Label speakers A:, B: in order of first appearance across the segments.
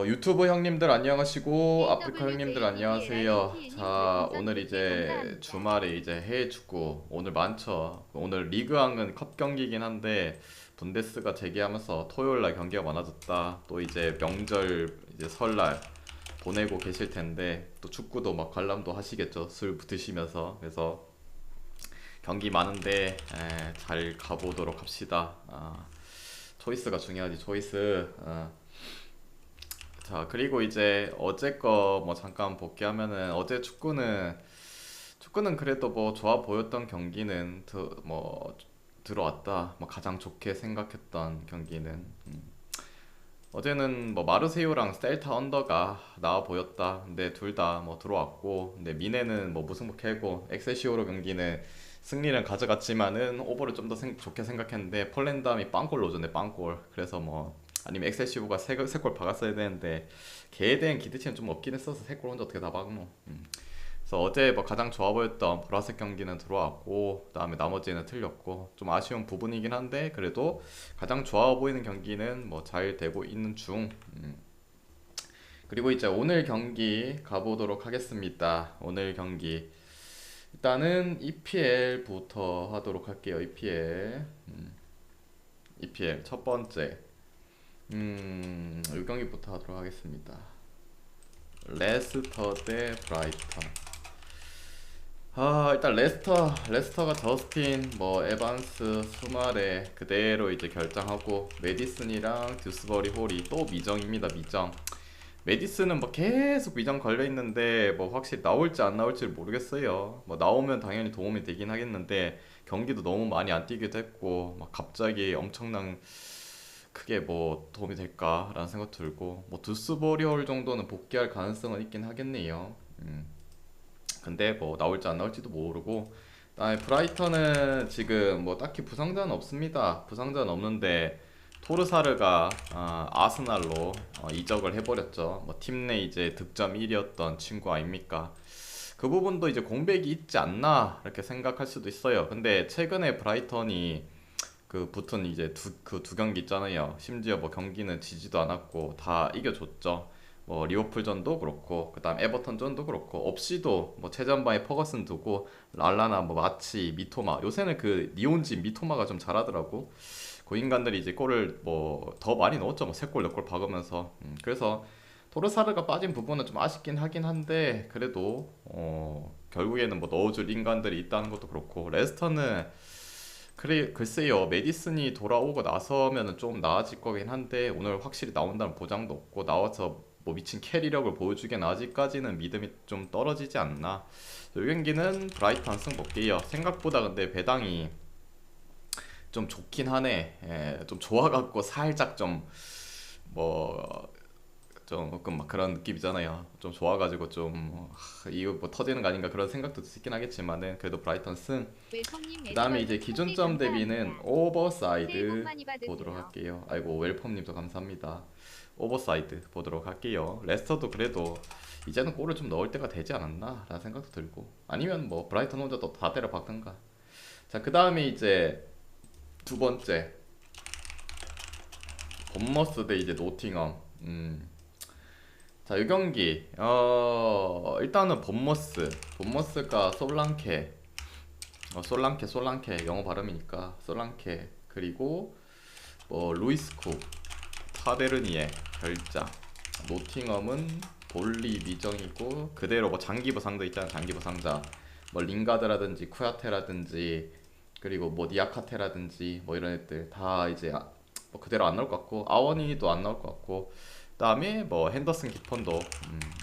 A: 유튜브 형님들 안녕하시고 아프리카 형님들 안녕하세요.
B: JWJBLNTN님
A: 자,
B: 별풍선
A: 오늘
B: 100개
A: 이제
B: 감사합니다.
A: 주말에 이제 해외 축구 오늘 많죠. 오늘 리그왕은 컵 경기긴 한데 분데스가 재개하면서 토요일 날 경기가 많아졌다. 또 이제 명절 이제 설날 보내고 계실 텐데 또 축구도 막 관람도 하시겠죠. 술 드시면서. 그래서 경기 많은데 잘 가보도록 합시다. 초이스가 중요하지, 초이스. 자, 그리고 이제 어제 거 뭐 잠깐 복귀하면은 어제 축구는 그래도 뭐 좋아 보였던 경기는 뭐 들어왔다. 뭐 가장 좋게 생각했던 경기는 어제는 뭐 마르세유랑 셀타 언더가 나와 보였다. 근데 둘 다 뭐 들어왔고, 근데 미네는 뭐 무승부 캐고 엑셀시오로 경기는 승리를 가져갔지만은 오버를 좀 더 좋게 생각했는데 폴란드함이 빵골 넣어줬네, 빵골. 그래서 뭐 아니면 엑셀시오가 세골 박았어야 되는데 걔에 대한 기대치는 좀 없긴 했어서 세 골 혼자 어떻게 다 박노. 그래서 어제 뭐 가장 좋아 보였던 보라색 경기는 들어왔고, 그다음에 나머지는 틀렸고 좀 아쉬운 부분이긴 한데 그래도 가장 좋아 보이는 경기는 뭐 잘 되고 있는 중. 그리고 이제 오늘 경기 가보도록 하겠습니다. 오늘 경기 일단은 EPL부터 하도록 할게요. EPL 첫 번째 이 경기부터 하도록 하겠습니다. 레스터 대 브라이턴. 일단 레스터가 저스틴, 뭐 에반스, 수마레 그대로 이제 결정하고 메디슨이랑 듀스버리 홀이 또 미정입니다. 미정. 메디슨은 뭐 계속 미정 걸려 있는데 뭐 확실히 나올지 안 나올지 모르겠어요. 뭐 나오면 당연히 도움이 되긴 하겠는데 경기도 너무 많이 안 뛰기도 했고 막 갑자기 엄청난 크게 뭐 도움이 될까라는 생각 들고 뭐 듀스버리 홀 정도는 복귀할 가능성은 있긴 하겠네요. 근데 뭐 나올지 안 나올지도 모르고, 그다음에 브라이턴은 지금 뭐 딱히 부상자는 없습니다. 부상자는 없는데 토르사르가 아스날로 이적을 해버렸죠. 뭐 팀 내 이제 득점 1위였던 친구 아닙니까? 그 부분도 이제 공백이 있지 않나 이렇게 생각할 수도 있어요. 근데 최근에 브라이턴이 그 붙은 이제 그 두 경기 있잖아요. 심지어 뭐 경기는 지지도 않았고 다 이겨줬죠. 뭐 리오풀전도 그렇고 그다음 에버턴전도 그렇고 없이도 뭐 최전방에 퍼거슨 두고 랄라나 뭐 마치 미토마, 요새는 그 니온진 미토마가 좀 잘하더라고. 그 인간들이 이제 골을 뭐 더 많이 넣었죠. 뭐 세 골, 네 골 박으면서. 그래서 토르사르가 빠진 부분은 좀 아쉽긴 하긴 한데 그래도 결국에는 뭐 넣어줄 인간들이 있다는 것도 그렇고, 레스터는 그래 글쎄요, 메디슨이 돌아오고 나서면은 좀 나아질 거긴 한데 오늘 확실히 나온다는 보장도 없고 나와서 뭐 미친 캐리력을 보여주기엔 아직까지는 믿음이 좀 떨어지지 않나. 이 경기는 브라이턴 승 볼게요. 생각보다 근데 배당이 좀 좋긴 하네. 좀 좋아갖고 살짝 뭐 조금 막 그런 느낌이잖아요. 좀 좋아가지고 좀 이거 뭐 터지는 거 아닌가 그런 생각도 있긴 하겠지만은 그래도 브라이턴 승.
B: 웰컴님
A: 그 다음에
B: 에드워드
A: 이제
B: 1000개
A: 기준점 대비는
B: 감사합니다. 새해 복
A: 오버사이드
B: 많이
A: 보도록
B: 받으세요.
A: 할게요. 아이고, 웰컴님도 감사합니다. 오버사이드 보도록 할게요. 레스터도 그래도 이제는 골을 좀 넣을 때가 되지 않았나 라는 생각도 들고, 아니면 뭐 브라이턴 혼자 또 다 때려 박든가. 자, 그 다음에 이제 두 번째 본머스 대 이제 노팅엄. 자, 이 경기 일단은 본머스가 솔랑케 영어 발음이니까 솔랑케, 그리고 뭐 루이스쿡, 타베르니에 결장. 노팅엄은 볼리 미정이고 그대로 뭐 장기 부상도 있잖아. 장기 부상자 뭐 링가드라든지 쿠야테라든지 그리고 뭐 니아카테라든지 뭐 이런 애들 다 이제 뭐 그대로 안 나올 것 같고, 아원이도 안 나올 것 같고, 그다음에 뭐 핸더슨 키퍼도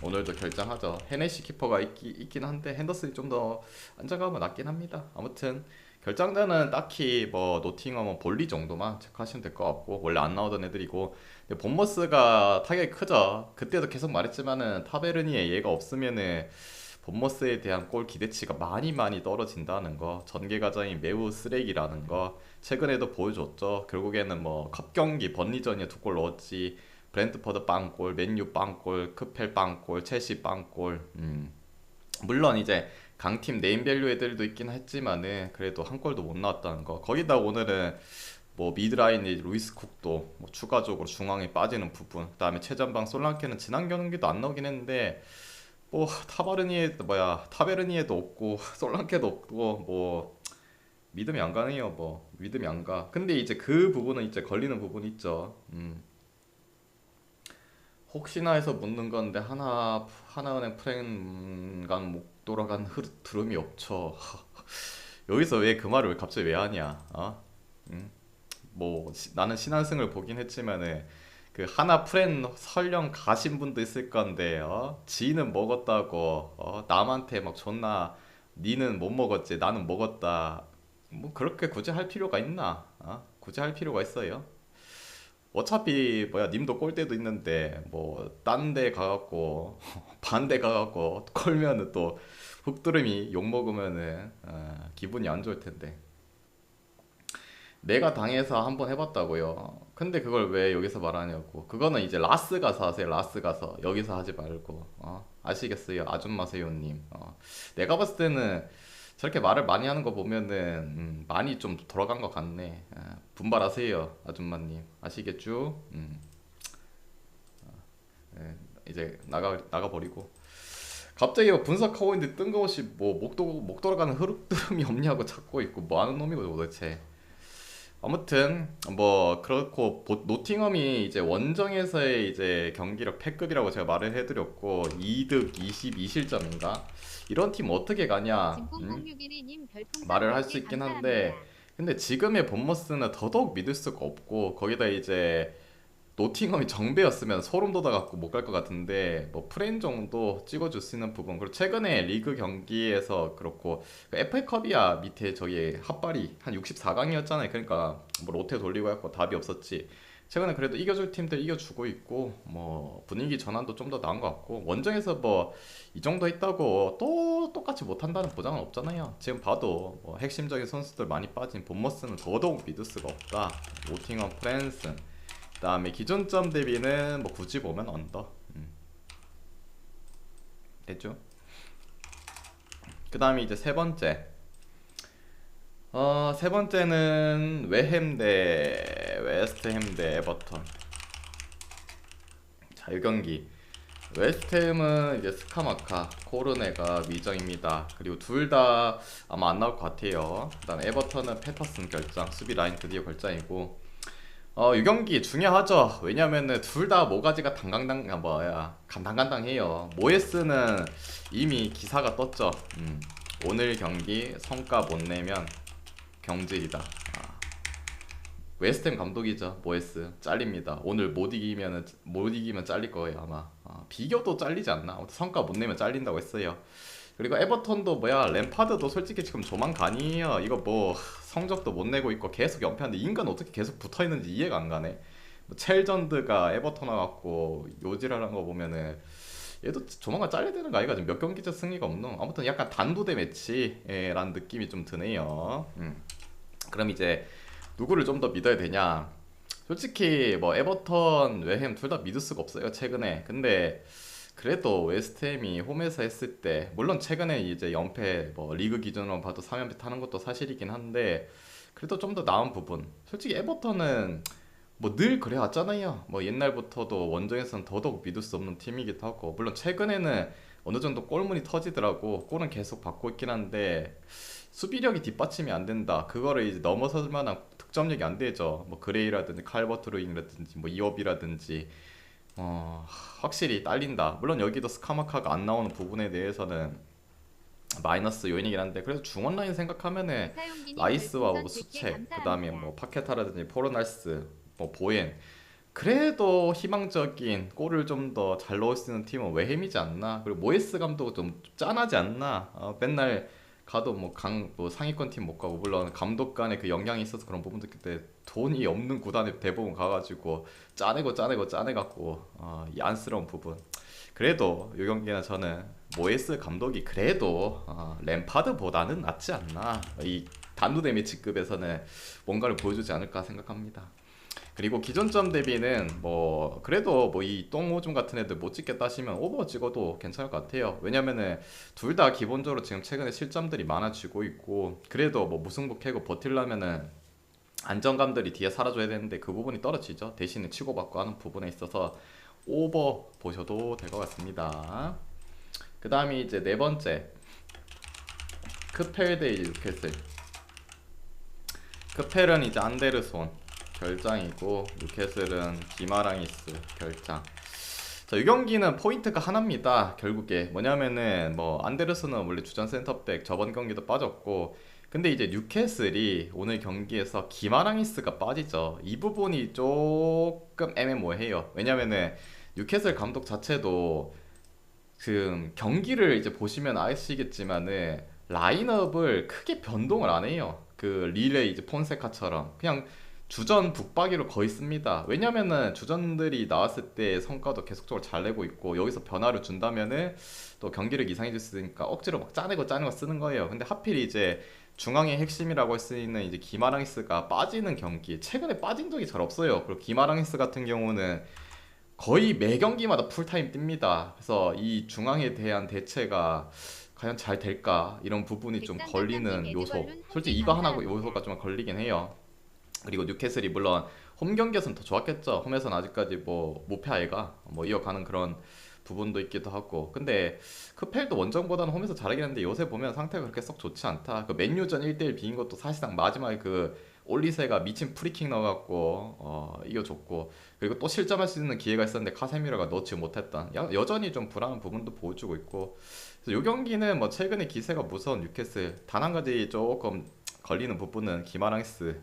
A: 오늘도 결장하죠. 헤네시 키퍼가 있긴 한데 핸더슨이 좀 더 안정감은 낮긴 합니다. 아무튼 결장자는 딱히 뭐 노팅엄은 볼리 정도만 체크하시면 될 것 같고, 원래 안 나오던 애들이고. 근데 본머스가 타격이 크죠. 그때도 계속 말했지만은 타베르니에 얘가 없으면은 본머스에 대한 골 기대치가 많이 떨어진다는 거, 전개 과정이 매우 쓰레기라는 거 최근에도 보여줬죠. 결국에는 뭐 컵 경기 번리전에 두 골 넣었지. 브렌트퍼드 빵골, 맨유 빵골, 크펠 빵골, 첼시 빵골. 물론 이제 강팀 네임밸류 애들도 있긴 했지만은 그래도 한 골도 못 나왔다는 거. 거기다 오늘은 뭐 미드라인의 루이스 쿡도 뭐 추가적으로 중앙에 빠지는 부분, 그다음에 최전방 솔랑케는 지난 경기도 안 나오긴 했는데 뭐 타베르니에도 없고 솔랑케도 없고 뭐 믿음이 안 가네요. 뭐 믿음이 안 가. 근데 이제 그 부분은 이제 걸리는 부분이 있죠. 혹시나 해서 묻는 건데 하나은행 프랭간 목 돌아간 흐름이 없죠. 여기서 왜 그 말을 갑자기 왜 하냐? 어? 음? 뭐 나는 신한승을 보긴 했지만은 그 하나 프렌 설령 가신 분도 있을 건데 지는 먹었다고 남한테 막 존나 니는 못 먹었지 나는 먹었다 뭐 그렇게 굳이 할 필요가 있나? 굳이 할 필요가 있어요? 어차피 님도 꼴 때도 있는데 뭐 딴 데 가갖고 반대 가갖고 꼴면은 또 훅드름이 욕 먹으면은 기분이 안 좋을 텐데 내가 당해서 한번 해봤다고요. 근데 그걸 왜 여기서 말하냐고. 그거는 이제 라스 가서 하세요. 라스 가서 여기서 하지 말고. 아시겠어요, 아줌마 세요님. 내가 봤을 때는 저렇게 말을 많이 하는 거 보면은 많이 좀 돌아간 것 같네. 분발하세요, 아줌마님. 아시겠죠? 예, 이제 나가 버리고. 갑자기 분석하고 있는데 뜬금없이 뭐 목 돌아가는 흐름이 없냐고 찾고 있고 뭐 하는 놈이고 도대체. 아무튼 뭐 그렇고 노팅엄이 이제 원정에서의 이제 경기력 패급이라고 제가 말을 해드렸고 2득 22실점인가 이런 팀 어떻게 가냐
B: 진콩0612님 별풍선
A: 말을 할 수
B: 10개
A: 있긴
B: 감사합니다.
A: 한데 근데 지금의 본머스는 더더욱 믿을 수가 없고 거기다 이제 노팅엄이 정배였으면 소름 돋아갖고 못 갈 것 같은데 뭐 프레임 정도 찍어줄 수 있는 부분 그리고 최근에 리그 경기에서 그렇고 그 FA컵이야 밑에 저기 핫발이 한 64강이었잖아요. 그러니까 뭐 롯데 돌리고 했고 답이 없었지. 최근에 그래도 이겨줄 팀들 이겨주고 있고 뭐 분위기 전환도 좀 더 나은 것 같고 원정에서 뭐 이 정도 있다고 또 똑같이 못한다는 보장은 없잖아요. 지금 봐도 뭐 핵심적인 선수들 많이 빠진 본머스는 더더욱 믿을 수가 없다. 노팅엄 프랜슨 그다음에 기존점 대비는 뭐 굳이 보면 언더 됐죠? 그다음에 이제 세 번째는 웨햄 대 웨스트햄 대 에버턴. 자, 이 경기 웨스트햄은 이제 스카마카 코르네가 미정입니다. 그리고 둘 다 아마 안 나올 것 같아요. 그다음에 에버턴은 패터슨 결장 수비 라인 드디어 결장이고 이 경기 중요하죠. 왜냐면은 둘 다 모가지가 간당간당해요. 모에스는 이미 기사가 떴죠. 오늘 경기 성과 못 내면 경질이다. 웨스트햄 감독이죠. 모에스 잘립니다. 오늘 못 이기면 잘릴 거예요 아마. 비겨도 잘리지 않나? 아무튼 성과 못 내면 잘린다고 했어요. 그리고 에버턴도 램파드도 솔직히 지금 조만간이에요. 이거 뭐 성적도 못 내고 있고 계속 연패하는데 인간 어떻게 계속 붙어 있는지 이해가 안 가네. 뭐 첼전드가 에버턴 와갖고 요지랄한 거 보면은 얘도 조만간 잘려야 되는 거 아이가 지금 몇 경기째 승리가 없노. 아무튼 약간 단두대 매치라는 느낌이 좀 드네요. 그럼 이제 누구를 좀 더 믿어야 되냐? 솔직히 뭐 에버턴, 웨햄 둘 다 믿을 수가 없어요 최근에. 근데 그래도 웨스트햄이 홈에서 했을 때 물론 최근에 이제 연패 뭐 리그 기준으로 봐도 3연패 타는 것도 사실이긴 한데 그래도 좀 더 나은 부분 솔직히 에버턴은 뭐 늘 그래 왔잖아요. 뭐 옛날부터도 원정에서는 더더욱 믿을 수 없는 팀이기도 하고 물론 최근에는 어느 정도 골문이 터지더라고. 골은 계속 받고 있긴 한데 수비력이 뒷받침이 안 된다. 그거를 이제 넘어설 만한 득점력이 안 되죠. 뭐 그레이라든지 칼버트 루인이라든지 뭐 이업이라든지 확실히 딸린다. 물론 여기도 스카마카가 안 나오는 부분에 대해서는 마이너스 요인이긴 한데 그래서 중원 라인 생각하면은
B: 이사용기님
A: 라이스와 뭐
B: 별풍선 100개
A: 수체 그다음에
B: 감사합니다.
A: 뭐 파케타라든지 포르날스 뭐 보엔 그래도 희망적인 골을 좀 더 잘 넣을 수 있는 팀은 웨햄이지 않나. 그리고 모에스 감독은 좀 짠하지 않나. 맨날 가도 뭐 상위권 팀 못 가고 물론 감독 간의 그 영향이 있어서 그런 부분도 그때 돈이 없는 구단에 대부분 가가지고 짜내갖고 이 안쓰러운 부분. 그래도 이 경기는 저는 모에스 감독이 그래도 램파드보다는 낫지 않나. 이 단두대 매치급에서는 뭔가를 보여주지 않을까 생각합니다. 그리고 기존점 대비는 뭐 그래도 뭐 이 똥오줌 같은 애들 못 찍겠다 하시면 오버 찍어도 괜찮을 것 같아요. 왜냐면은 둘 다 기본적으로 지금 최근에 실점들이 많아지고 있고 그래도 뭐 무승부 캐고 버틸라면은 안정감들이 뒤에 사라져야 되는데 그 부분이 떨어지죠. 대신에 치고받고 하는 부분에 있어서 오버 보셔도 될 것 같습니다. 그 다음에 이제 네 번째 크펠 대 뉴캐슬. 크펠은 이제 안데르손 결장이고 뉴캐슬은 기마랑이스 결장. 자, 이 경기는 포인트가 하나입니다. 결국에 뭐냐면은 뭐 안데르슨은 원래 주전 센터백 저번 경기도 빠졌고, 근데 이제 뉴캐슬이 오늘 경기에서 기마랑이스가 빠지죠. 이 부분이 조금 애매모호해요. 왜냐면은 뉴캐슬 감독 자체도 지금 경기를 이제 보시면 아시겠지만은 라인업을 크게 변동을 안 해요. 그 릴레이 이제 폰세카처럼 그냥 주전 북박이로 거의 씁니다. 왜냐면은 주전들이 나왔을 때 성과도 계속적으로 잘 내고 있고, 여기서 변화를 준다면은 또 경기를 이상해질 수 있으니까 억지로 막 짜내고 쓰는 거예요. 근데 하필 이제 중앙의 핵심이라고 할 수 있는 이제 기마랑이스가 빠지는 경기, 최근에 빠진 적이 잘 없어요. 그리고 기마랑이스 같은 경우는 거의 매 경기마다 풀타임 뜁니다. 그래서 이 중앙에 대한 대체가 과연 잘 될까, 이런 부분이 좀 걸리는 요소. 솔직히 이거 하나 요소가 좀 걸리긴 해요. 그리고 뉴캐슬이 물론 홈 경기에서는 더 좋았겠죠. 홈에서는 아직까지 뭐 무패 아이가 뭐 이어가는 그런 부분도 있기도 하고. 근데 크펠도 원정보다는 홈에서 잘하긴 했는데 요새 보면 상태가 그렇게 썩 좋지 않다. 그 맨유전 1대1 비긴 것도 사실상 마지막에 그 올리세가 미친 프리킥 넣어갖고 이겨줬고, 그리고 또 실점할 수 있는 기회가 있었는데 카세미로가 넣지 못했던, 여전히 좀 불안한 부분도 보여주고 있고. 그래서 이 경기는 뭐 최근에 기세가 무서운 뉴캐슬, 단 한 가지 조금 걸리는 부분은 기마랑스,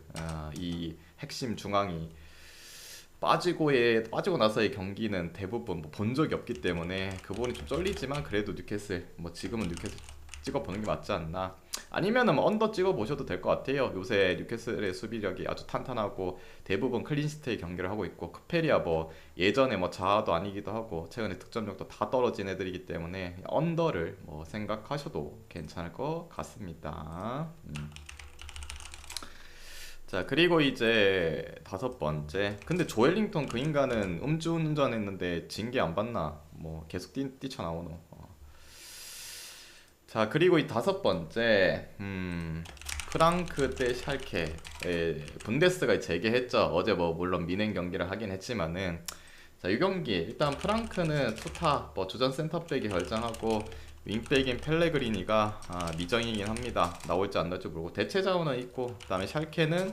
A: 이 핵심 중앙이 빠지고 나서의 경기는 대부분 뭐본 적이 없기 때문에 그 부분이 좀 쫄리지만, 그래도 뉴캐슬 뭐 지금은 뉴캐슬 찍어보는 게 맞지 않나. 아니면은 뭐 언더 찍어보셔도 될 것 같아요. 요새 뉴캐슬의 수비력이 아주 탄탄하고 대부분 클린시트의 경기를 하고 있고, 크페리아 뭐 예전에 뭐 자아도 아니기도 하고 최근에 득점력도 다 떨어진 애들이기 때문에 언더를 뭐 생각하셔도 괜찮을 것 같습니다. 자, 그리고 이제 다섯 번째. 근데 조엘링턴 그 인간은 음주운전 했는데 징계 안 받나? 뭐 계속 뛰쳐나오노. 자, 그리고 이 다섯 번째. 프랑크 대 샬케. 분데스가 재개했죠. 어제 뭐 물론 미넨 경기를 하긴 했지만은, 자, 이 경기 일단 프랑크는 투타 뭐 주전 센터백이 결정하고, 윙백인 펠레그리니가 미정이긴 합니다. 나올지 안 나올지 모르고 대체 자원은 있고, 그다음에 샬케는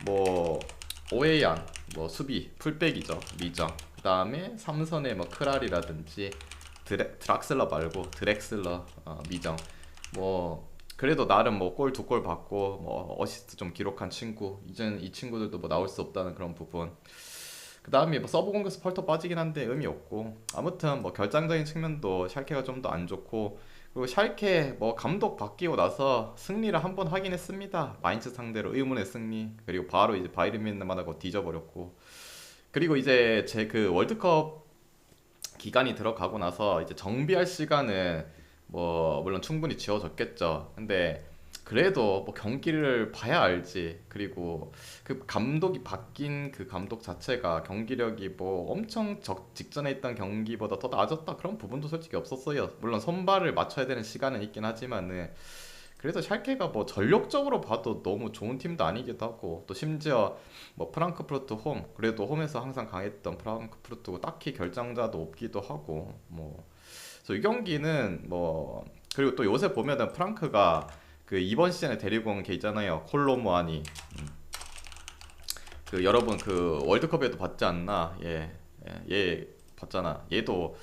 A: 뭐 오에양 뭐 수비 풀백이죠, 미정. 그다음에 삼선에 뭐 크랄이라든지 드락슬러 말고 드렉슬러, 미정. 뭐 그래도 나름 뭐 골 두 골 받고 뭐 어시스트 좀 기록한 친구, 이제는 이 친구들도 뭐 나올 수 없다는 그런 부분. 그 다음에 뭐 서브 공격수 펄터 빠지긴 한데 의미 없고, 아무튼 뭐 결정적인 측면도 샬케가 좀 더 안 좋고. 그리고 샬케 뭐 감독 바뀌고 나서 승리를 한 번 하긴 했습니다. 마인츠 상대로 의문의 승리. 그리고 바로 이제 바이에른 뮌헨만 하고 뒤져버렸고. 그리고 이제 제 그 월드컵 기간이 들어가고 나서 이제 정비할 시간은 뭐 물론 충분히 지어졌겠죠. 근데 그래도 뭐 경기를 봐야 알지. 그리고 그 감독이 바뀐 그 감독 자체가 경기력이 뭐 엄청 직전에 있던 경기보다 더 나아졌다, 그런 부분도 솔직히 없었어요. 물론 선발을 맞춰야 되는 시간은 있긴 하지만은, 그래서 샬케가 뭐 전력적으로 봐도 너무 좋은 팀도 아니기도 하고, 또 심지어 뭐 프랑크푸르트 홈, 그래도 홈에서 항상 강했던 프랑크푸르트고 딱히 결정자도 없기도 하고 뭐. 그래서 이 경기는 뭐, 그리고 또 요새 보면은 프랑크가 그 이번 시즌에 데리고 온 게 있잖아요, 콜로무아니. 그 여러분 그 월드컵에도 봤지 않나? 얘 봤잖아. 얘도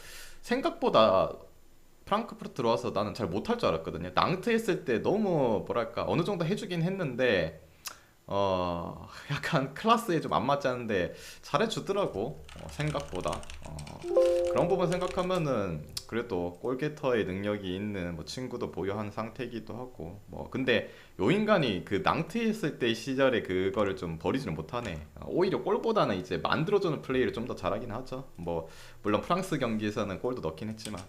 A: 생각보다 프랑크푸르트 들어와서 나는 잘 못할 줄 알았거든요. 낭트 했을 때 너무 뭐랄까 어느 정도 해주긴 했는데 약간 클래스에 좀 안 맞지 않는데 잘해주더라고. 생각보다. 그런 부분 생각하면은 그래도 골게터의 능력이 있는 뭐 친구도 보유한 상태이기도 하고 뭐. 근데 요 인간이 그 낭트 했을 때 시절에 그거를 좀 버리지는 못하네. 오히려 골보다는 이제 만들어주는 플레이를 좀 더 잘하긴 하죠. 뭐 물론 프랑스 경기에서는 골도 넣긴 했지만,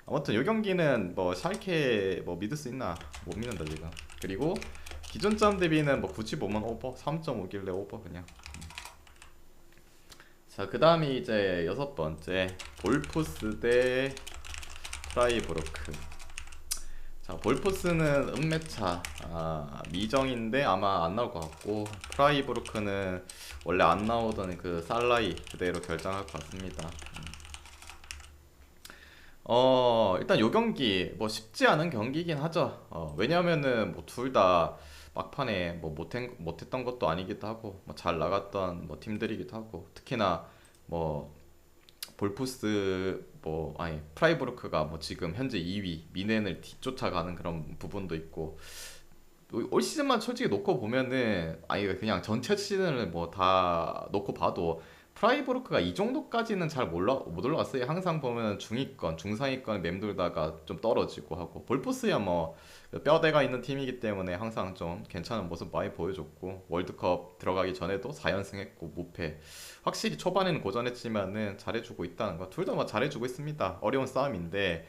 A: 아무튼 요 경기는 뭐 샬케 뭐 믿을 수 있나? 못 믿는다 지금. 그리고 기존점 대비는 뭐 굳이 보면 오버, 3.5길래 오버 그냥. 자, 그 다음이 이제 여섯 번째, 볼프스 대 프라이부르크. 자, 볼포스는 은매차 미정인데 아마 안 나올 것 같고, 프라이부르크는 원래 안 나오던 그 살라이 그대로 결정할 것 같습니다. 일단 요 경기 뭐 쉽지 않은 경기이긴 하죠. 왜냐면은 뭐 둘 다 막판에 뭐 못했던 것도 아니기도 하고 뭐 잘 나갔던 뭐 팀들이기도 하고, 특히나 뭐 볼푸스 뭐 아니 프라이부르크가 뭐 지금 현재 2위 미넨을 뒤쫓아가는 그런 부분도 있고, 올 시즌만 솔직히 놓고 보면은 아니 그냥 전체 시즌을 뭐 다 놓고 봐도 프라이부르크가 이 정도까지는 잘 못 올라갔어요. 항상 보면 중위권, 중상위권 맴돌다가 좀 떨어지고 하고, 볼푸스야 뭐 뼈대가 있는 팀이기 때문에 항상 좀 괜찮은 모습 많이 보여줬고, 월드컵 들어가기 전에도 4연승했고 무패. 확실히 초반에는 고전했지만은 잘해주고 있다는 거, 둘 다 뭐 잘해주고 있습니다. 어려운 싸움인데,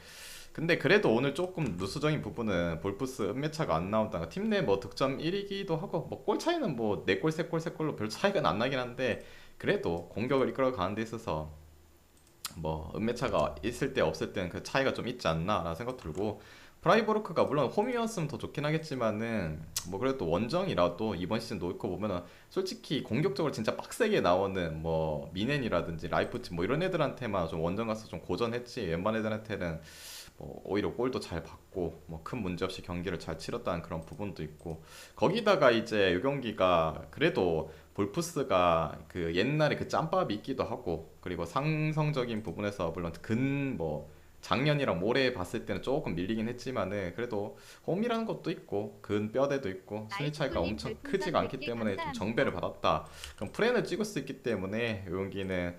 A: 근데 그래도 오늘 조금 누수적인 부분은 볼푸스 은매차가 안 나온다가 팀 내 뭐 득점 1위기도 하고, 뭐 골 차이는 뭐 4골 3골 3골로 별 차이가 안 나긴 한데, 그래도 공격을 이끌어 가는 데 있어서 뭐 은매차가 있을 때 없을 때는 그 차이가 좀 있지 않나 라는 생각 들고, 프라이부르크가 물론 홈이었으면 더 좋긴 하겠지만은 뭐 그래도 원정이라도 이번 시즌 놓고 보면은 솔직히 공격적으로 진짜 빡세게 나오는 뭐 미넨이라든지 라이프치 뭐 이런 애들한테만 좀 원정 가서 좀 고전했지, 웬만 애들한테는 뭐 오히려 골도 잘 받고 뭐 큰 문제 없이 경기를 잘 치렀다는 그런 부분도 있고, 거기다가 이제 이 경기가 그래도 볼푸스가 그 옛날에 그 짬밥이 있기도 하고, 그리고 상성적인 부분에서 물론 근 뭐 작년이랑 올해 봤을 때는 조금 밀리긴 했지만은 그래도 홈이라는 것도 있고 근 뼈대도 있고 순위 차이가
B: 나이스콜님
A: 엄청
B: 별풍선
A: 크지가 않기
B: 100개
A: 때문에 좀
B: 감사합니다.
A: 정배를 받았다, 그럼 프렌을 찍을 수 있기 때문에 이 경기는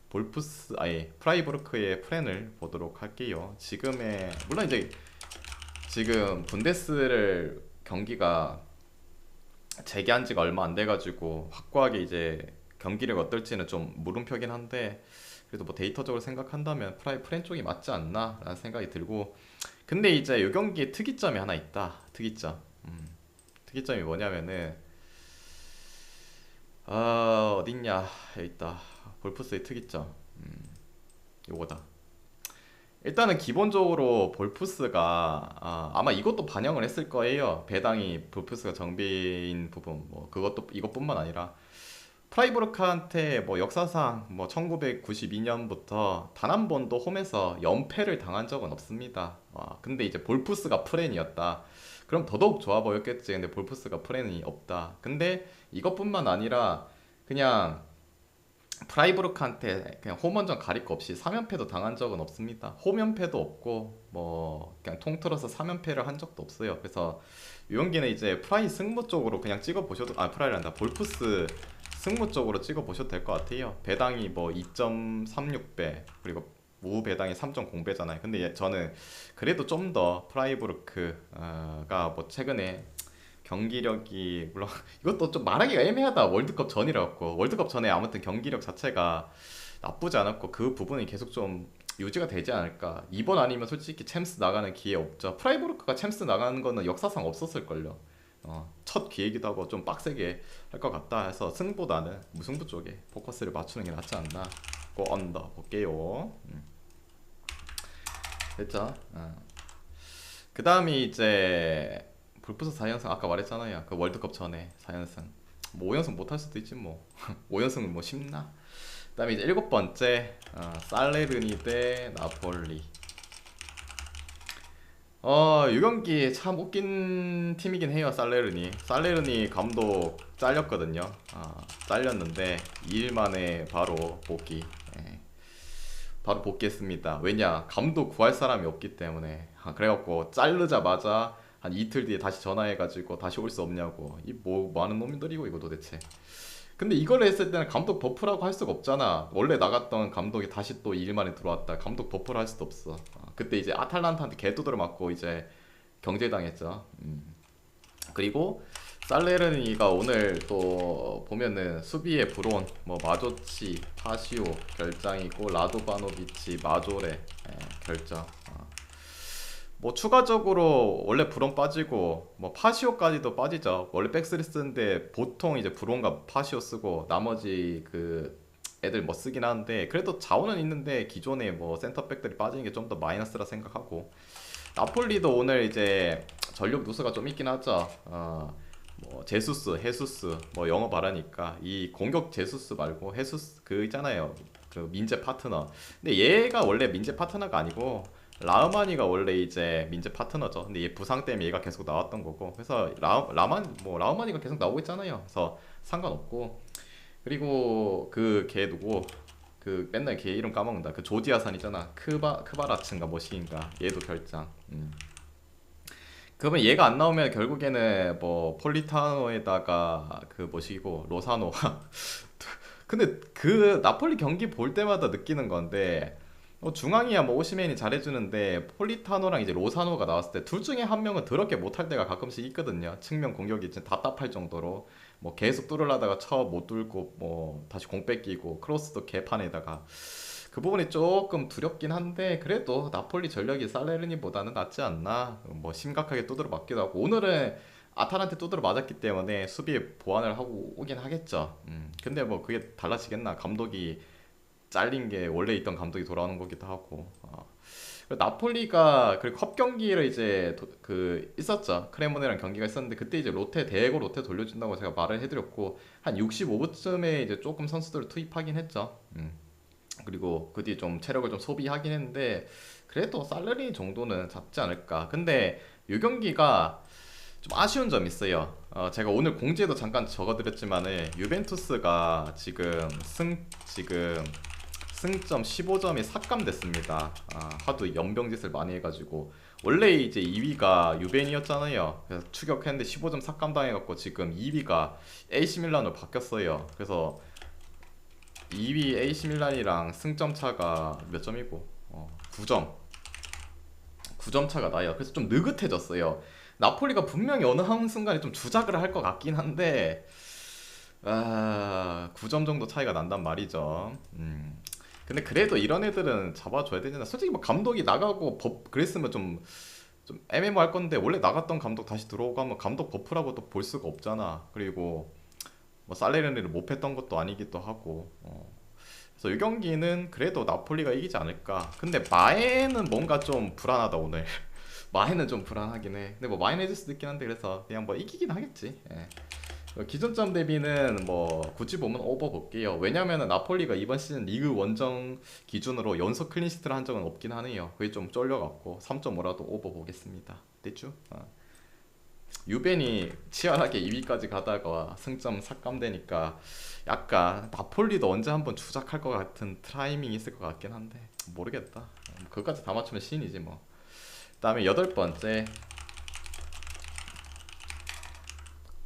A: 볼푸스 아니 프라이부르크의 프렌을 보도록 할게요. 지금의 물론 이제 지금 분데스를 경기가 재개한 지가 얼마 안 돼가지고 확고하게 이제 경기력 어떨지는 좀 물음표긴 한데, 그래도 뭐 데이터적으로 생각한다면 프렌 쪽이 맞지 않나 라는 생각이 들고, 근데 이제 이 경기에 특이점이 하나 있다. 특이점. 특이점이 뭐냐면은 어딨냐, 여기 있다. 볼푸스의 특이점 요거다. 일단은 기본적으로 볼푸스가 아마 이것도 반영을 했을 거예요. 배당이 볼푸스가 정비인 부분 뭐 그것도 이것뿐만 아니라 프라이부르크한테 뭐 역사상 뭐 1992년부터 단 한 번도 홈에서 연패를 당한 적은 없습니다. 근데 이제 볼푸스가 프렌이었다. 그럼 더더욱 좋아 보였겠지. 근데 볼푸스가 프렌이 없다. 근데 이것뿐만 아니라 그냥 프라이부르크한테 그냥 홈원전 가릴 거 없이 3연패도 당한 적은 없습니다. 홈연패도 없고 뭐 그냥 통틀어서 3연패를 한 적도 없어요. 그래서 이 경기는 이제 프라이 승무 쪽으로 그냥 찍어 보셔도, 프라이란다, 볼푸스 승무 쪽으로 찍어 보셔도 될 것 같아요. 배당이 뭐 2.36배, 그리고 무 배당이 3.0배잖아요. 근데 저는 그래도 좀 더 프라이부르크가 뭐 최근에 경기력이 물론 이것도 좀 말하기가 애매하다. 월드컵 전이라 갖고 월드컵 전에 아무튼 경기력 자체가 나쁘지 않았고 그 부분이 계속 좀 유지가 되지 않을까. 이번 아니면 솔직히 챔스 나가는 기회 없죠. 프라이부르크가 챔스 나가는 거는 역사상 없었을걸요. 첫 기회이기도 하고 좀 빡세게 할 것 같다 해서 승보다는 무승부 쪽에 포커스를 맞추는 게 낫지 않나. 고 언더 볼게요. 됐죠? 그 다음이 이제 불부서 4연승 아까 말했잖아요. 그 월드컵 전에 4연승. 뭐 5연승 못할 수도 있지 뭐. 5연승은 뭐 쉽나? 그다음에 이제 일곱 번째 살레르니 대 나폴리. 이 경기 참 웃긴 팀이긴 해요. 살레르니 감독 잘렸거든요. 잘렸는데 2일 만에 바로 복귀. 예, 바로 복귀했습니다. 왜냐? 감독 구할 사람이 없기 때문에. 그래갖고 자르자마자 한 이틀 뒤에 다시 전화해가지고 다시 올 수 없냐고. 이 뭐 하는 놈들이고 이거 도대체. 근데 이걸 했을 때는 감독 버프라고 할 수가 없잖아. 원래 나갔던 감독이 다시 또 2일 만에 들어왔다. 감독 버프를 할 수도 없어. 그때 이제 아탈란타한테 개두드려 맞고 이제 경질당했죠. 그리고 살레르니가 오늘 또 보면은 수비에 브론, 뭐 마조치, 파시오 결장이고 라도바노비치, 마조레 결정. 뭐 추가적으로 원래 브론 빠지고 뭐 파시오까지도 빠지죠. 원래 백스리 쓰는데 보통 이제 브론과 파시오 쓰고 나머지 그 애들 뭐 쓰긴 하는데, 그래도 자원은 있는데 기존에 뭐 센터백들이 빠지는 게 좀 더 마이너스라 생각하고, 나폴리도 오늘 이제 전력 누수가 좀 있긴 하죠. 뭐 제수스, 헤수스 뭐 영어 말하니까 이 공격 제수스 말고 헤수스 그 있잖아요. 그 민재 파트너. 근데 얘가 원래 민재 파트너가 아니고 라흐마니가 원래 이제 민재 파트너죠. 근데 얘 부상 때문에 얘가 계속 나왔던 거고. 그래서 라흐마니가 계속 나오고 있잖아요. 그래서 상관없고. 그리고 그 걔 누구? 그 맨날 걔 이름 까먹는다. 그 조디아산이잖아. 크바라츠인가 뭐시인가. 얘도 결장. 그러면 얘가 안 나오면 결국에는 뭐 폴리타노에다가 그 뭐시고 로사노. 근데 그 나폴리 경기 볼 때마다 느끼는 건데 중앙이야 뭐 오시멘이 잘해주는데 폴리타노랑 이제 로사노가 나왔을 때 둘 중에 한 명은 더럽게 못할 때가 가끔씩 있거든요. 측면 공격이 진짜 답답할 정도로 뭐 계속 뚫으려다가 못 뚫고 뭐 다시 공 뺏기고 크로스도 개판에다가 그 부분이 조금 두렵긴 한데 그래도 나폴리 전력이 살레르니보다는 낫지 않나. 뭐 심각하게 두드려 맞기도 하고 오늘은 아탈한테 두드려 맞았기 때문에 수비에 보완을 하고 오긴 하겠죠. 근데 뭐 그게 달라지겠나. 감독이 잘린 게 원래 있던 감독이 돌아오는 거기도 하고. 나폴리가 그 컵 경기를 이제 그 있었죠. 크레모네랑 경기가 있었는데 그때 이제 대거 롯데 돌려준다고 제가 말을 해드렸고 한 65분쯤에 이제 조금 선수들을 투입하긴 했죠. 그리고 그 뒤에 좀 체력을 좀 소비하긴 했는데 그래도 살레리 정도는 잡지 않을까. 근데 이 경기가 좀 아쉬운 점이 있어요. 제가 오늘 공지에도 잠깐 적어드렸지만은 유벤투스가 지금 승점 15점이 삭감됐습니다. 하도 연병짓을 많이 해가지고 원래 이제 2위가 유벤이었잖아요. 그래서 추격했는데 15점 삭감당해갖고 지금 2위가 AC 밀란으로 바뀌었어요. 그래서 2위 AC 밀란이랑 승점 차가 몇 점이고 9점 9점 차가 나요. 그래서 좀 느긋해졌어요. 나폴리가 분명히 어느 한 순간에 좀 주작을 할 것 같긴 한데 9점 정도 차이가 난단 말이죠. 근데 그래도 이런 애들은 잡아줘야 되잖아. 솔직히 뭐 감독이 나가고 그랬으면 좀 애매모할 건데 원래 나갔던 감독 다시 들어오고 하면 감독 버프라고 또 볼 수가 없잖아. 그리고 뭐 살레르니를 못 했던 것도 아니기도 하고. 그래서 이 경기는 그래도 나폴리가 이기지 않을까. 근데 마에는 뭔가 좀 불안하다 오늘. 마에는 좀 불안하긴 해. 근데 뭐 마에는 해줄 수도 있긴 한데 그래서 그냥 뭐 이기긴 하겠지. 예. 기존점 대비는 뭐 굳이 보면 오버 볼게요. 왜냐면은 나폴리가 이번 시즌 리그 원정 기준으로 연속 클린시트를 한 적은 없긴 하네요. 그게 좀 쫄려갖고 3.5라도 오버 보겠습니다. 됐죠? 유벤이 치열하게 2위까지 가다가 승점 삭감되니까 약간 나폴리도 언제 한번 주작할 것 같은 타이밍이 있을 것 같긴 한데 모르겠다. 그것까지 다 맞추면 신이지 뭐. 그다음에 여덟 번째.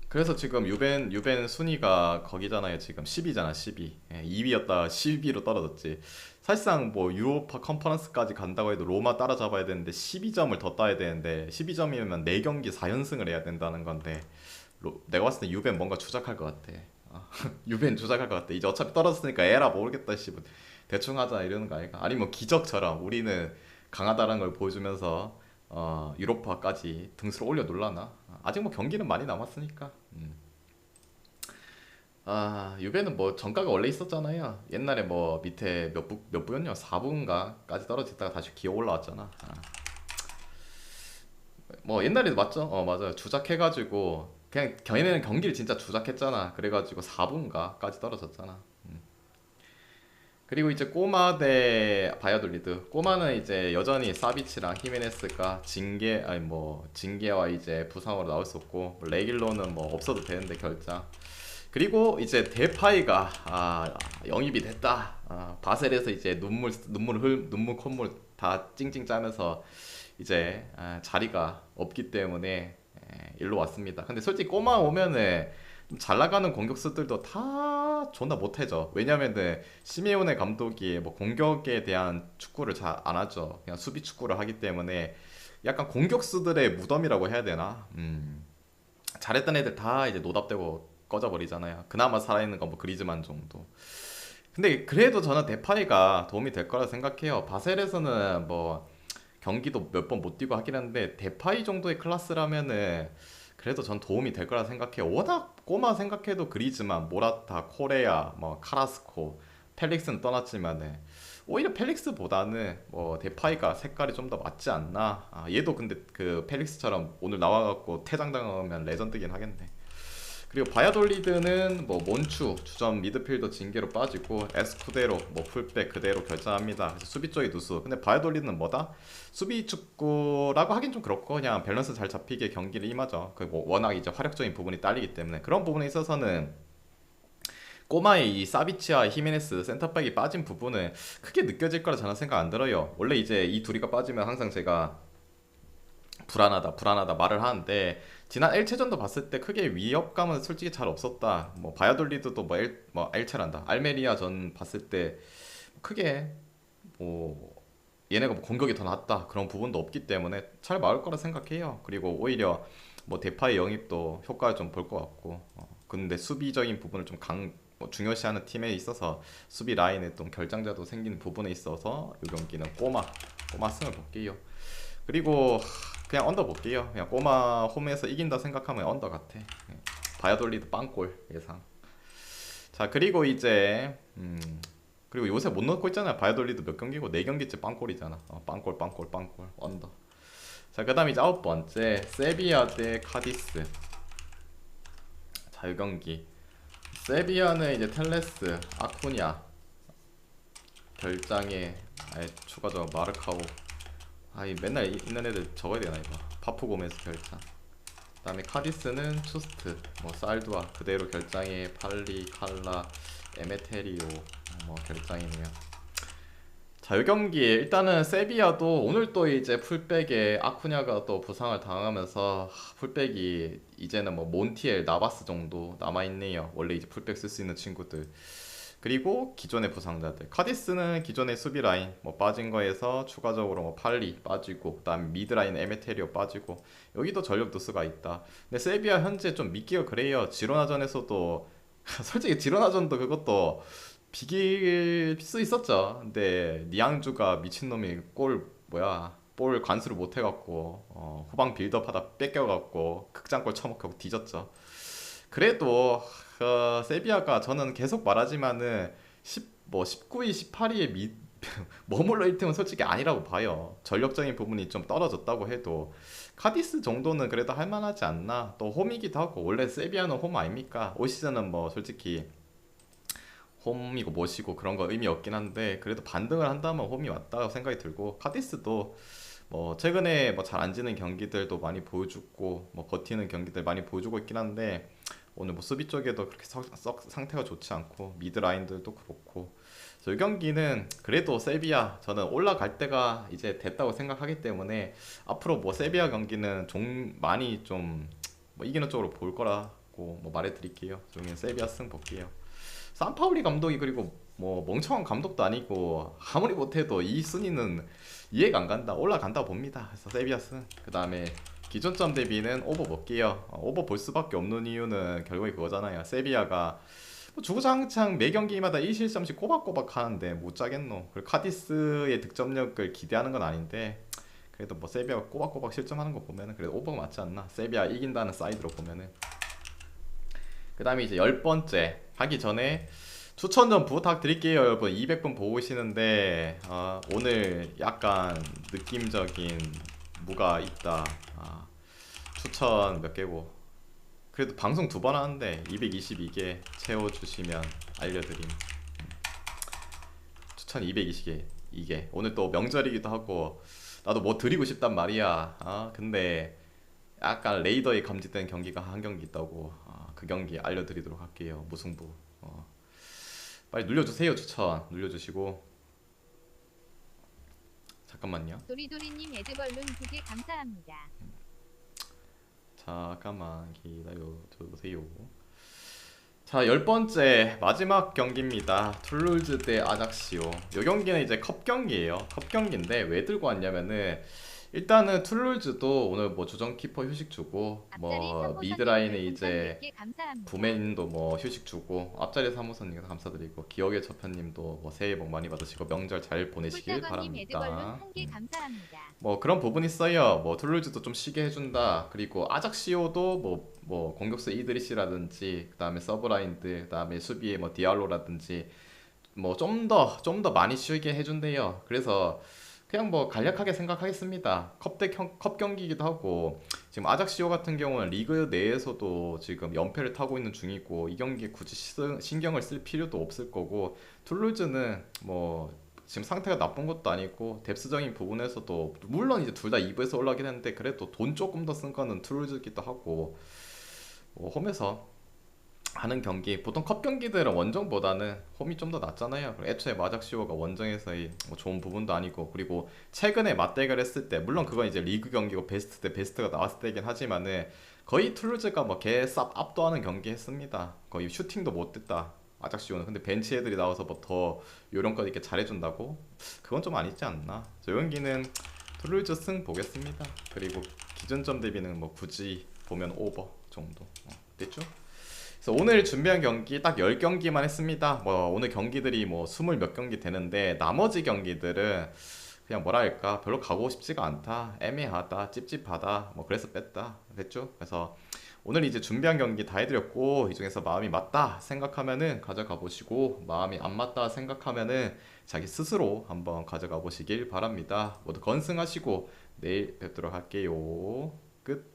A: 그래서 지금 유벤 순위가 거기잖아요. 지금 10위잖아. 10위. 2위였다 10위로 떨어졌지. 사실상 뭐 유로파 컨퍼런스까지 간다고 해도 로마 따라잡아야 되는데 12점을 더 따야 되는데 12점이면 4경기 4연승을 해야 된다는 건데 내가 봤을 때 유벤 뭔가 주작할 것 같아. 유벤 주작할 것 같아. 이제 어차피 떨어졌으니까 에라 모르겠다 씨. 대충 하자 이러는 거 아닐까? 아니면 기적처럼 우리는 강하다는 걸 보여주면서 유로파까지 등수를 올려 놀라나? 아직 뭐 경기는 많이 남았으니까. 유벤은 뭐 정가가 원래 있었잖아요. 옛날에 뭐 밑에 몇 부였냐? 4부인가까지 떨어졌다가 다시 기어 올라왔잖아. 뭐 옛날에도 맞죠? 맞아요. 주작해가지고 그냥 걔네는 경기를 진짜 주작했잖아. 그래가지고 4부인가까지 떨어졌잖아. 그리고 이제 꼬마 대 바이아돌리드. 꼬마는 이제 여전히 사비치랑 히메네스가 징계와 이제 부상으로 나올 수 없고 뭐 레길로는 뭐 없어도 되는데 결장. 그리고 이제 데파이가 영입이 됐다. 바셀에서 이제 눈물 콧물 다 찡찡 짜면서 이제 자리가 없기 때문에 일로 왔습니다. 근데 솔직히 꼬마 오면은 잘 나가는 공격수들도 다 존나 못해져. 왜냐면은 시메오네 감독이 뭐 공격에 대한 축구를 잘 안 하죠. 그냥 수비 축구를 하기 때문에 약간 공격수들의 무덤이라고 해야 되나? 잘했던 애들 다 이제 노답되고 꺼져버리잖아요. 그나마 살아있는 건 뭐 그리즈만 정도. 근데 그래도 저는 데파이가 도움이 될 거라 생각해요. 바셀에서는 뭐 경기도 몇 번 못 뛰고 하긴 한데 데파이 정도의 클래스라면은 그래도 전 도움이 될 거라 생각해요. 워낙 꼬마 생각해도 그리즈만, 모라타, 코레아, 뭐 카라스코, 펠릭스는 떠났지만은 오히려 펠릭스보다는 뭐 데파이가 색깔이 좀 더 맞지 않나. 얘도 근데 그 펠릭스처럼 오늘 나와갖고 퇴장당하면 레전드긴 하겠네. 그리고 바야돌리드는 뭐 몬추 주전 미드필더 징계로 빠지고 에스쿠데로 뭐 풀백 그대로 결정합니다. 그래서 수비 쪽이 누수. 근데 바야돌리드는 뭐다? 수비 축구라고 하긴 좀 그렇고 그냥 밸런스 잘 잡히게 경기를 임하죠. 그 뭐 워낙 이제 화력적인 부분이 딸리기 때문에 그런 부분에 있어서는 꼬마의 이 사비치와 히메네스 센터백이 빠진 부분은 크게 느껴질 거라 저는 생각 안 들어요. 원래 이제 이 둘이가 빠지면 항상 제가 불안하다 불안하다 말을 하는데 지난 L체전도 봤을 때 크게 위협감은 솔직히 잘 없었다. 뭐 바야돌리드도 뭐 L체란다 알메리아 전 봤을 때 크게 뭐 얘네가 뭐 공격이 더 낫다 그런 부분도 없기 때문에 잘 막을 거라 생각해요. 그리고 오히려 뭐 데파의 영입도 효과를 좀 볼 것 같고 근데 수비적인 부분을 좀 뭐 중요시하는 팀에 있어서 수비 라인에 좀 결장자도 생기는 부분에 있어서 이 경기는 꼬마 승을 볼게요. 그리고 그냥 언더 볼게요. 그냥 꼬마 홈에서 이긴다 생각하면 언더 같아. 바야돌리드 빵골 예상. 자 그리고 이제 그리고 요새 못 넣고 있잖아요. 바야돌리드 몇 경기고 4경기째 빵골이잖아. 빵골 언더. 자 그 다음 이제 9번째 세비야 대 카디스. 자 이 경기 세비야는 이제 텔레스 아쿠냐 결장에 추가적으로 마르카오 이 맨날 있는 애들 적어야 되나 이거. 파푸고메스 결장. 그다음에 카디스는 추스트, 뭐 살두아 그대로 결장에 팔리, 칼라, 에메테리오 뭐 결장이네요. 자, 이 경기에 일단은 세비야도 오늘 또 이제 풀백에 아쿠냐가 또 부상을 당하면서 풀백이 이제는 뭐 몬티엘, 나바스 정도 남아 있네요. 원래 이제 풀백 쓸 수 있는 친구들. 그리고 기존의 부상자들 카디스는 기존의 수비 라인 뭐 빠진 거에서 추가적으로 뭐 팔리 빠지고 그다음 미드 라인 에메테리오 빠지고 여기도 전력 누수가 있다. 근데 세비야 현재 좀 믿기가 그래요. 지로나전에서도 솔직히 지로나전도 그것도 비길 수 있었죠. 근데 니앙주가 미친놈이 볼 관수를 못 해갖고 후방 빌드업하다 뺏겨갖고 극장골 처먹고 뒤졌죠. 그래도 세비야가 저는 계속 말하지만은 19위, 18위에 머물러 1등은 솔직히 아니라고 봐요. 전력적인 부분이 좀 떨어졌다고 해도 카디스 정도는 그래도 할만하지 않나. 또 홈이기도 하고 원래 세비야는 홈 아닙니까? 올 시즌은 뭐 솔직히 홈이고 뭐시고 그런 거 의미 없긴 한데 그래도 반등을 한다면 홈이 맞다고 생각이 들고 카디스도 뭐 최근에 뭐 잘 안 지는 경기들도 많이 보여주고 뭐 버티는 경기들 많이 보여주고 있긴 한데 오늘 뭐 수비 쪽에도 그렇게 썩 상태가 좋지 않고 미드 라인들도 그렇고 그래서 이 경기는 그래도 세비야 저는 올라갈 때가 이제 됐다고 생각하기 때문에 앞으로 뭐 세비야 경기는 많이 좀 뭐 이기는 쪽으로 볼 거라고 뭐 말해드릴게요. 저는 세비야 승 볼게요. 산파울리 감독이 그리고 뭐 멍청한 감독도 아니고 아무리 못해도 이 순위는 이해가 안 간다. 올라간다 봅니다. 그래서 세비야 승. 그 다음에 기존점 대비는 오버 볼게요. 오버 볼 수밖에 없는 이유는 결국에 그거잖아요. 세비야가 뭐 주구장창 매 경기마다 1실점씩 꼬박꼬박 하는데 못 짜겠노. 그리고 카디스의 득점력을 기대하는 건 아닌데 그래도 뭐 세비야가 꼬박꼬박 실점하는 거 보면은 그래도 오버가 맞지 않나. 세비야 이긴다는 사이드로 보면은. 그 다음에 이제 10번째 하기 전에 추천 좀 부탁드릴게요. 여러분 200분 보고 계시는데 오늘 약간 느낌적인 무가 있다. 추천 몇 개고 그래도 방송 2번 하는데 222개 채워주시면 알려드림. 추천 222개 이게 오늘 또 명절이기도 하고 나도 뭐 드리고 싶단 말이야. 근데 약간 레이더에 감지된 경기가 한 경기 있다고. 그 경기 알려드리도록 할게요. 무승부. 빨리 눌러주세요. 추천 눌러주시고. 잠깐만요.
B: 도리도리님 에드벌룬 2개 감사합니다.
A: 잠깐만 기다려주세요. 자 10번째 마지막 경기입니다. 툴룰즈 대 아작시오. 이 경기는 이제 컵 경기예요. 컵 경기인데 왜 들고 왔냐면은 일단은 툴룰즈도 오늘 뭐 주전 키퍼 휴식 주고 뭐 미드라인에 이제 부맨도 뭐 휴식 주고 앞자리 사무선님 감사드리고 기억의 저편님도 뭐 새해 복 많이 받으시고 명절 잘 보내시길 바랍니다. 뭐 그런 부분 있어요. 뭐 툴룰즈도 좀 쉬게 해준다. 그리고 아작시오도 뭐 공격수 이드리시라든지 그 다음에 서브라인들 그 다음에 수비에 뭐 디알로라든지 뭐 좀 더 많이 쉬게 해준대요. 그래서 그냥 뭐 간략하게 생각하겠습니다. 컵 경기이기도 하고 지금 아작시오 같은 경우는 리그 내에서도 지금 연패를 타고 있는 중이고 이 경기에 굳이 신경을 쓸 필요도 없을 거고 툴루즈는 뭐 지금 상태가 나쁜 것도 아니고 뎁스적인 부분에서도 물론 이제 둘 다 2부에서 올라가긴 했는데 그래도 돈 조금 더 쓴 거는 툴루즈기도 하고 뭐 홈에서 하는 경기 보통 컵 경기들은 원정보다는 홈이 좀 더 낫잖아요. 그리고 애초에 마작시오가 원정에서의 뭐 좋은 부분도 아니고 그리고 최근에 맞대결 했을 때 물론 그건 이제 리그 경기고 베스트 대 베스트가 나왔을 때긴 하지만은 거의 툴루즈가 뭐 개쌉 압도하는 경기 했습니다. 거의 슈팅도 못 됐다. 아작시오는 근데 벤치 애들이 나와서 뭐 더 요령껏 이렇게 잘해준다고? 그건 좀 아니지 않나. 저 경기는 툴루즈 승 보겠습니다. 그리고 기준점 대비는 뭐 굳이 보면 오버 정도. 됐죠? 그래서 오늘 준비한 경기 딱 10경기만 했습니다. 뭐 오늘 경기들이 뭐 20 몇 경기 되는데 나머지 경기들은 그냥 뭐랄까 별로 가고 싶지가 않다. 애매하다. 찝찝하다. 뭐 그래서 뺐다. 됐죠? 그래서 오늘 이제 준비한 경기 다 해드렸고 이 중에서 마음이 맞다 생각하면은 가져가 보시고 마음이 안 맞다 생각하면은 자기 스스로 한번 가져가 보시길 바랍니다. 모두 건승하시고 내일 뵙도록 할게요. 끝.